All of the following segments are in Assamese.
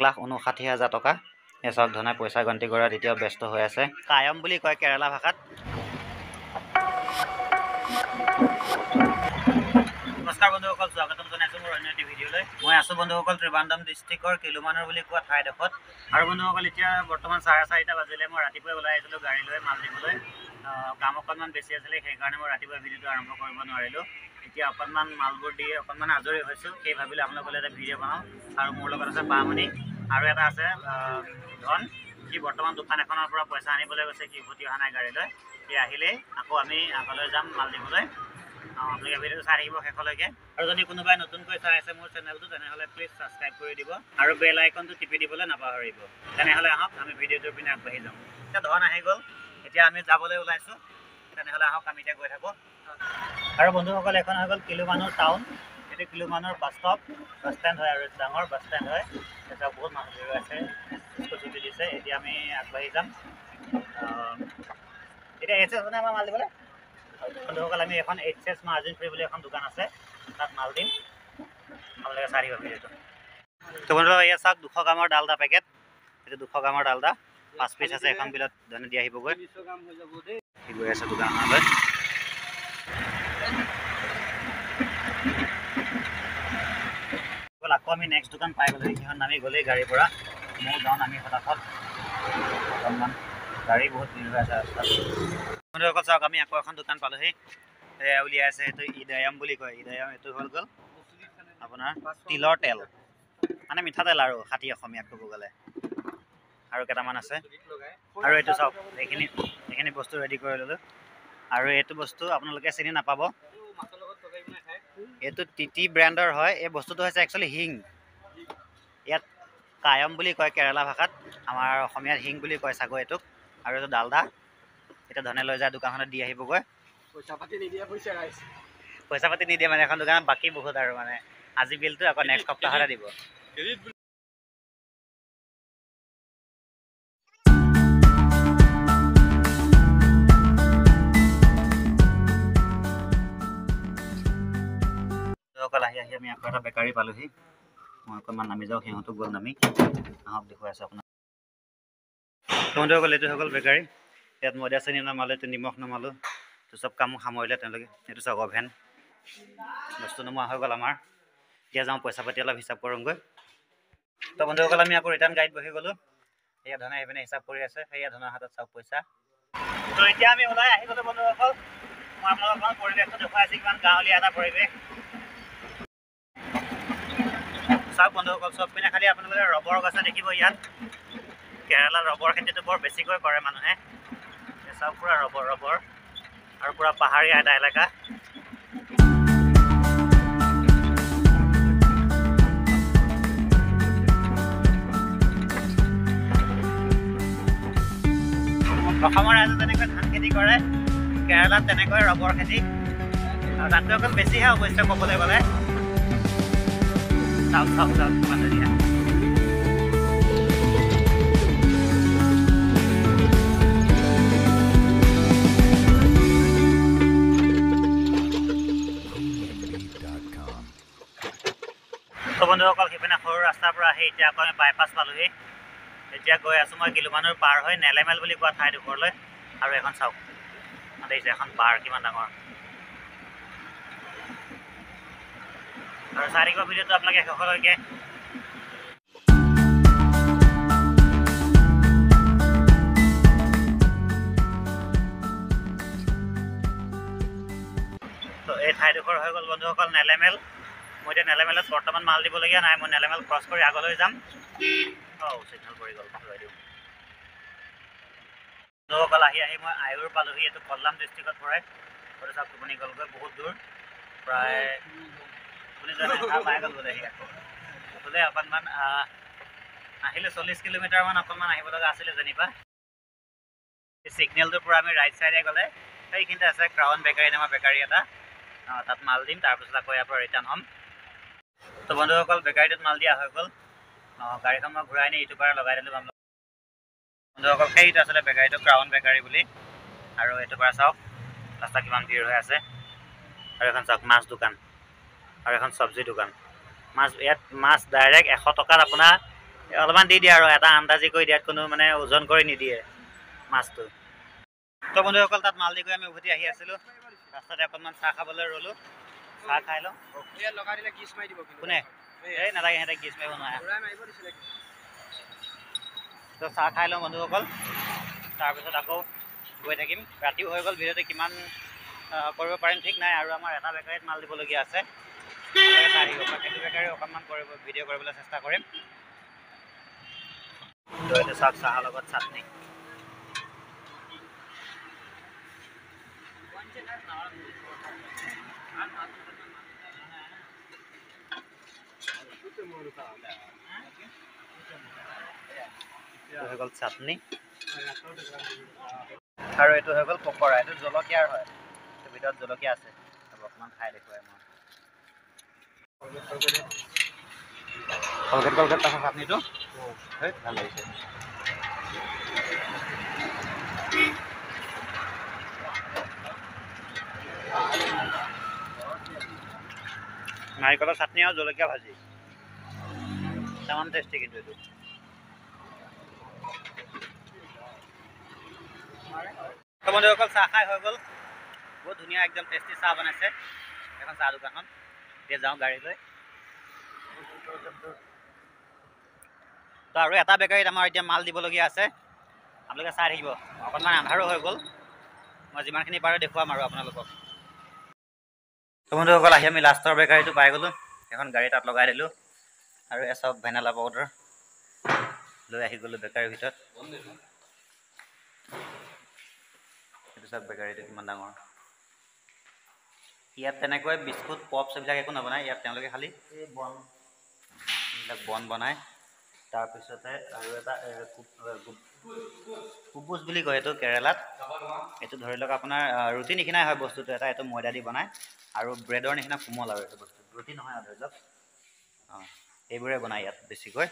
1,59,000 টকা। এই চাওক ধনে পইচা গন্তি কৰাত এতিয়াও ব্যস্ত হৈ আছে। কায়ম বুলি কয় কেৰালা ভাষাত। নমস্কাৰ বন্ধুসকল, স্বাগতম জনাইছোঁ মোৰ অন্য এটি ভিডিঅ'লৈ। মই আছোঁ বন্ধুসকল ত্ৰিবান্দ্ৰম ডিষ্ট্ৰিক্টৰ কিলোমানৰ বুলি কোৱা ঠাইডোখৰত। আৰু বন্ধুসকল এতিয়া বৰ্তমান 4:30 বাজিলে। মই ৰাতিপুৱাই ওলাই আহিছিলোঁ গাড়ী লৈ মাল দিবলৈ। কাম অকণমান বেছি আছিলে, সেইকাৰণে মই ৰাতিপুৱা ভিডিঅ'টো আৰম্ভ কৰিব নোৱাৰিলোঁ। এতিয়া অকণমান মালবোৰ দি অকণমান আজৰি হৈছোঁ। সেই ভাবিলে আপোনালোকলৈ এটা ভিডিঅ' বনাওঁ। আৰু মোৰ লগত আছে বামণি আৰু এটা আছে ধন। সি বৰ্তমান দোকান এখনৰ পৰা পইচা আনিবলৈ গৈছে, সি উভতি অহা নাই গাড়ীলৈ। সি আহিলেই আকৌ আমি আগলৈ যাম মাল দিবলৈ। আপোনালোকে ভিডিঅ'টো চাই থাকিব শেষলৈকে। আৰু যদি কোনোবাই নতুনকৈ চাই আছে মোৰ চেনেলটো, তেনেহ'লে প্লিজ ছাবস্ক্ৰাইব কৰি দিব আৰু বেল আইকনটো টিপি দিবলৈ নাপাহৰিব। তেনেহ'লে আহক আমি ভিডিঅ'টোৰ পিনে আগবাঢ়ি যাওঁ। এতিয়া ধন আহি গ'ল, এতিয়া আমি যাবলৈ ওলাইছোঁ। তেনেহ'লে আহক আমি এতিয়া গৈ থাকোঁ। আৰু বন্ধুসকল এখন হৈ গ'ল কিলোমানৰ টাউন। এইটো কিলোমানৰ বাছ ষ্টেণ্ড হয় আৰু ডাঙৰ বাছ ষ্টেণ্ড হয়। এতিয়া বহুত মানুহ ভিৰ আছে, স্কুল ছুটি দিছে। এতিয়া আমি আগবাঢ়ি যাম। এতিয়া এইচ এছ আমাৰ মাল দিবলৈ বন্ধুসকল আমি এখন HS মাৰ্জিন ফ্ৰী বুলি এখন দোকান আছে, তাত মাল দিম। আপোনালোকে চাই দিব ভিডিঅ'টো। তো বন্ধুসকল এয়া চাওক 200 গ্ৰামৰ ডালদা পেকেট। এইটো 200 গ্ৰামৰ ডালদা 5 পিচ আছে। এখন বিলত ধনে দি আহিবগৈ। সি গৈ আছে দোকানখনলৈ। আকৌ আমি নেক্সট দোকান পাই গ'লোঁ। সেইখন নামি গ'লেই গাড়ীৰ পৰা। ময়ো যাওঁ নামি ফটাফট। অকণমান গাড়ী বহুত ভিৰ হৈ আছে ৰাস্তাত। বন্ধুসকল চাওক আমি আকৌ এখন দোকান পালোঁহি। এয়া উলিয়াই আছে, এইটো ইদায়াম বুলি কয়। ইদায়াম এইটো হৈ গ'ল আপোনাৰ তিলৰ তেল, মানে মিঠাতেল আৰু খাটি অসমীয়াত ক'ব গ'লে। আৰু কেইটামান আছে। আৰু এইটো চাওক এইখিনি বস্তু ৰেডি কৰি ল'লোঁ। আৰু এইটো বস্তু আপোনালোকে চিনি নাপাব, এইটো TT ব্ৰেণ্ডৰ হয়। এই বস্তুটো হৈছে একচুৱেলি হিং। ইয়াত কায়ম বুলি কয় কেৰালা ভাষাত, আমাৰ অসমীয়াত হিং বুলি কয় চাগৈ এইটোক। আৰু এইটো ডালদা। এতিয়া ধনে লৈ যায় দোকানখনত দি আহিবগৈ। পইচা পাতি নিদিয়ে মানে এখন দোকানত বাকী বহুত আৰু মানে আজি বিলটো আকৌ নেক্সট সপ্তাহতে দিব। আহি আমি আকৌ এটা বেকাৰী পালোঁহি। মই অকণমান নামি যাওঁ, সিহঁতো গ'ল নামি। আহক দেখুৱাই আছোঁ আপোনাক। বন্ধুসকল এইটো হৈ গ'ল বেকাৰী। ইয়াত ময়দা চেনি নমালোঁ, এইটো নিমখ নমালোঁ। এইটো চব কাম সামৰিলে তেওঁলোকে। এইটো চাওক অভেন, বস্তু নোমোৱা হৈ গ'ল আমাৰ। এতিয়া যাওঁ পইচা পাতি অলপ হিচাপ কৰোঁগৈ। তো বন্ধুসকল আমি আকৌ ৰিটাৰ্ণ গাড়ীত বহি গ'লোঁ। সেয়া ধনে আহি পিনে হিচাপ কৰি আছে। সেয়া ধনৰ হাতত চাওক পইচা। তো এতিয়া আমি ওলাই আহি গ'লোঁ বন্ধুসকল। মই আপোনালোকক পৰিৱেশটো দেখুৱাই আছোঁ, কিমান গাঁৱলীয়া এটা পৰিৱেশ। চাওক বন্ধুসকল চব পিনে খালি আপোনালোকে ৰবৰ গছ দেখিব ইয়াত। কেৰালাত ৰবৰ খেতিটো বৰ বেছিকৈ কৰে মানুহে। চাওক পূৰা ৰবৰ আৰু পূৰা পাহাৰীয়া এটা এলেকা। অসমৰ ৰাইজে তেনেকৈ ধান খেতি কৰে, কেৰালাত তেনেকৈ ৰবৰ খেতি। আৰু তাতকৈ অকণ বেছিহে অৱশ্যে ক'বলৈ গ'লে। চাওক কিমান ধুনীয়া। তো বন্ধুসকল সিপিনে সৰু ৰাস্তাৰ পৰা আহি এতিয়া আকৌ আমি বাইপাছ পালোঁহি। এতিয়া গৈ আছোঁ মই কিলোমানৰ পাৰ হৈ নেলেমেল বুলি কোৱা ঠাইডোখৰলৈ। আৰু এখন চাওক দেখিছে, এখন বাৰ কিমান ডাঙৰ। আৰু চাই থাকিব ভিডিঅ'টো আপোনালোকে শেষলৈকে। তো এই ঠাইডোখৰ হৈ গ'ল বন্ধুসকল নেলেমেল। মই এতিয়া নেলেমেলত বৰ্তমান মাল দিবলগীয়া নাই। মই নেলেমেল ক্ৰছ কৰি আগলৈ যাম। চিগনেল পৰি গ'ল। বন্ধুসকল আহি মই আয়ুৰ পালোঁহি। এইটো কল্লাম ডিষ্ট্ৰিক্টত পৰে। সেইটো চাওক টোপনি গ'লগৈ বহুত দূৰ, প্ৰায় পাই গ'ল বোলে। বোলে অকণমান আহিলে 40 কিলোমিটাৰমান অকণমান আহিব লগা আছিলে যেনিবা। এই ছিগনেলটোৰ পৰা আমি ৰাইট চাইডে গ'লে সেইখিনিতে আছে ক্ৰাউন বেকাৰী নামৰ বেকাৰী এটা। তাত মাল দিম, তাৰপিছত আকৌ ইয়াৰ পৰা ৰিটাৰ্ণ হ'ম। তো বন্ধুসকল বেকাৰীটোত মাল দিয়া হৈ গ'ল। গাড়ীখন মই ঘূৰাই নি ইটো পাৰে লগাই দিলোঁ। বন্ধুসকল সেইটো আছিলে বেকাৰীটো, ক্ৰাউন বেকাৰী বুলি। আৰু এইটো পৰা চাওক ৰাস্তা কিমান ভিৰ হৈ আছে। আৰু এখন চাওক মাছ দোকান আৰু এখন চব্জি দোকান। ইয়াত মাছ ডাইৰেক্ট 100 টকাত আপোনাৰ অলপমান দি দিয়ে আৰু এটা আন্দাজি কৰি দিয়াত কোনো মানে ওজন কৰি নিদিয়ে মাছটো। তো বন্ধুসকল তাত মাল দি গৈ আমি উভতি আহি আছিলোঁ। ৰাস্তাতে অকণমান চাহ খাবলৈ ৰ'লোঁ। চাহ খাই লওঁ। কোনে এই নালাগে, সিহঁতে গিজ মাৰিব নোৱাৰে। তো চাহ খাই লওঁ বন্ধুসকল, তাৰপিছত আকৌ গৈ থাকিম। ৰাতিও হৈ গ'ল, ভিডিঅ'টো কিমান কৰিব পাৰিম ঠিক নাই। আৰু আমাৰ এটা বেকাৰীত মাল দিবলগীয়া আছে, চাই আহিব। সেইটো বেকাৰী অকণমান ভিডিঅ' কৰিবলৈ চেষ্টা কৰিম। তো এইটো চাওক, চাহৰ লগত চাটনি। হৈ গ'ল চাটনি আৰু এইটো হৈ গ'ল পকৰা। এইটো জলকীয়াৰ হয়, এইটো ভিতৰত জলকীয়া আছে। অকণমান খাই দেখুৱাই মই কলগেট পাছত চাটনিটো ভাল লাগিছে। নাৰিকলৰ চাটনি আৰু জলকীয়া ভাজি তামাম টেষ্টি। কিন্তু এইটো বন্ধুসকল চাহ খাই হৈ গ'ল। বহুত ধুনীয়া একদম টেষ্টি চাহ বনাইছে এখন চাহ দোকানত। এতিয়া যাওঁ গাড়ী লৈ। তো আৰু এটা বেকাৰীত আমাৰ এতিয়া মাল দিবলগীয়া আছে, আপোনালোকে চাই থাকিব। অকণমান আন্ধাৰো হৈ গ'ল, মই যিমানখিনি পাৰোঁ দেখুৱাম আৰু আপোনালোকক। তো বন্ধুসকল আহি আমি লাষ্টৰ বেকাৰীটো পাই গ'লোঁ। এখন গাড়ী তাত লগাই দিলোঁ আৰু চব ভেনেলা পাউডাৰ লৈ আহি গ'লোঁ বেকাৰীৰ ভিতৰত। সেইটো চব বেকাৰীটো কিমান ডাঙৰ। ইয়াত তেনেকৈ বিস্কুট পপছ এইবিলাক একো নবনায়। ইয়াত তেওঁলোকে খালি এই এইবিলাক বন বনায়। তাৰপিছতে আৰু এটা কুবুজ বুলি কয় এইটো কেৰেলাত। এইটো ধৰি লওক আপোনাৰ ৰুটি নিচিনাই হয় বস্তুটো এটা। এইটো ময়দা দি বনায় আৰু ব্ৰেডৰ নিচিনা কোমল আৰু এইটো বস্তু ৰুটি নহয় আৰু ধৰি লওক। এইবোৰে বনায় ইয়াত বেছিকৈ।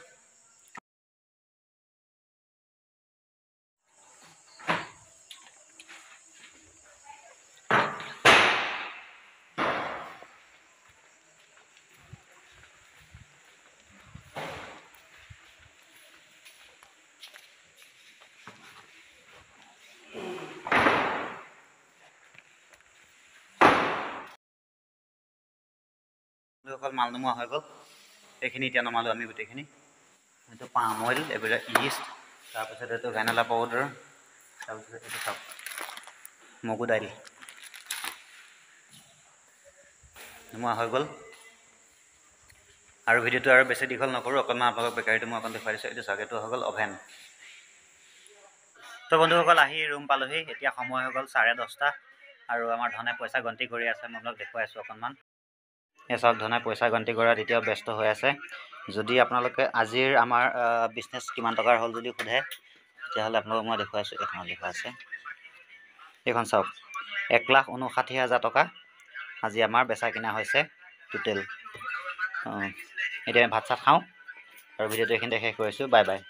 অকল মাল নোমোৱা হৈ গ'ল। এইখিনি এতিয়া নমালোঁ আমি গোটেইখিনি। এইটো পাম অইল, এইবিলাক ইষ্ট, তাৰপিছত এইটো ভেনেলা পাউডাৰ, তাৰপিছত এইটো চাওক মগু দাইল নোমোৱা হৈ গ'ল। আৰু ভিডিঅ'টো আৰু বেছি দীঘল নকৰোঁ, অকণমান আপোনালোকক বেকাৰীটো মই অকণ দেখুৱাই দিছোঁ। এইটো চাওক, এইটো হৈ গ'ল অভেন। তো বন্ধুসকল আহি ৰুম পালোহি। এতিয়া সময় হৈ গ'ল 10:30 আৰু আমাৰ ধনে পইচা গন্তি কৰি আছে। মই আপোনালোক দেখুৱাই আছোঁ অকণমান। এই চাওক, ধনে পইচা গন্তি কৰাত এতিয়াও ব্যস্ত হৈ আছে। যদি আপোনালোকে আজিৰ আমাৰ বিজনেছ কিমান টকাৰ হ'ল যদি সোধে, তেতিয়াহ'লে আপোনালোকক মই দেখুৱাইছোঁ। এইখনত লিখা আছে, এইখন চাওক, 1,59,000 টকা আজি আমাৰ বেচা কিনা হৈছে টোটেল। এতিয়া ভাত চাত খাওঁ আৰু ভিডিঅ'টো এইখিনিতে শেষ কৰিছোঁ। Bye bye.